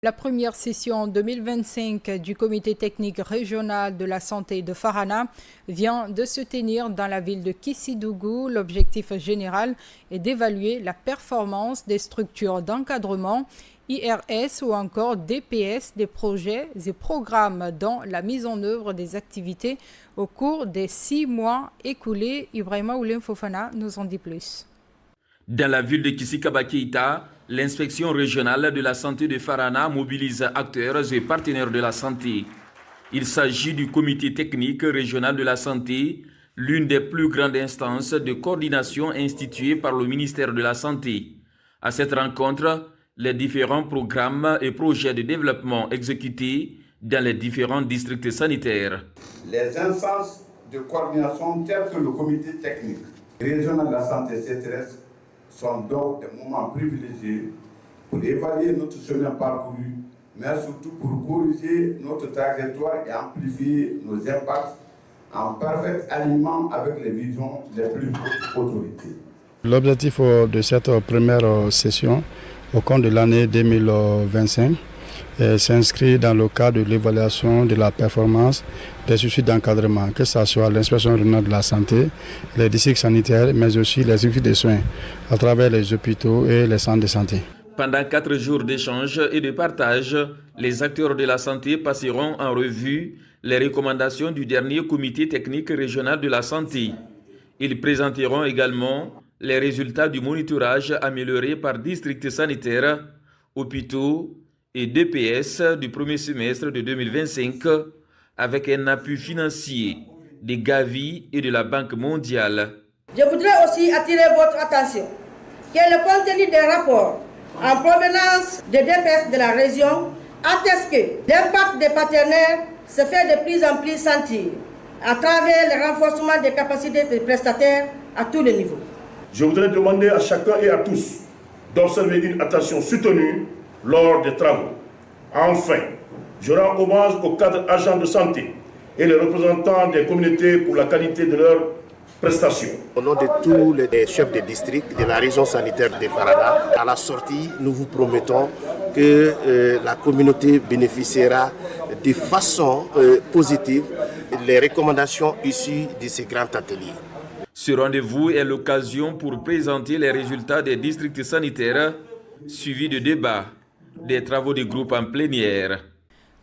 La première session 2025 du comité technique régional de la santé de Farana vient de se tenir dans la ville de Kissidougou. L'objectif général est d'évaluer la performance des structures d'encadrement, IRS ou encore DPS des projets et programmes dans la mise en œuvre des activités au cours des 6 mois écoulés. Ibrahima Oulem Fofana nous en dit plus. Dans la ville de Kissi-Kaba-Keita, l'inspection régionale de la santé de Farana mobilise acteurs et partenaires de la santé. Il s'agit du comité technique régional de la santé, l'une des plus grandes instances de coordination instituées par le ministère de la Santé. À cette rencontre, les différents programmes et projets de développement exécutés dans les différents districts sanitaires. Les instances de coordination telles que le comité technique régional de la santé CTRS sont donc des moments privilégiés pour évaluer notre chemin parcouru, mais surtout pour corriger notre trajectoire et amplifier nos impacts en parfait alignement avec les visions des plus hautes autorités. L'objectif de cette première session au cours de l'année 2025 s'inscrit dans le cadre de l'évaluation de la performance des structures d'encadrement, que ce soit l'inspection régionale de la santé, les districts sanitaires, mais aussi les structures de soins à travers les hôpitaux et les centres de santé. Pendant 4 jours d'échanges et de partage, les acteurs de la santé passeront en revue les recommandations du dernier comité technique régional de la santé. Ils présenteront également les résultats du monitorage amélioré par district sanitaire, hôpitaux et DPS du premier semestre de 2025 avec un appui financier des Gavi et de la Banque mondiale. Je voudrais aussi attirer votre attention que le contenu des rapports en provenance des DPS de la région atteste que l'impact des partenaires se fait de plus en plus sentir à travers le renforcement des capacités des prestataires à tous les niveaux. Je voudrais demander à chacun et à tous d'observer une attention soutenue lors des travaux. Enfin, je rends hommage aux cadres agents de santé et les représentants des communautés pour la qualité de leurs prestations. Au nom de tous les chefs de district de la région sanitaire de Farana, à la sortie, nous vous promettons que la communauté bénéficiera de façon positive des recommandations issues de ces grands ateliers. Ce rendez-vous est l'occasion pour présenter les résultats des districts sanitaires, suivis de débats, des travaux de groupe en plénière.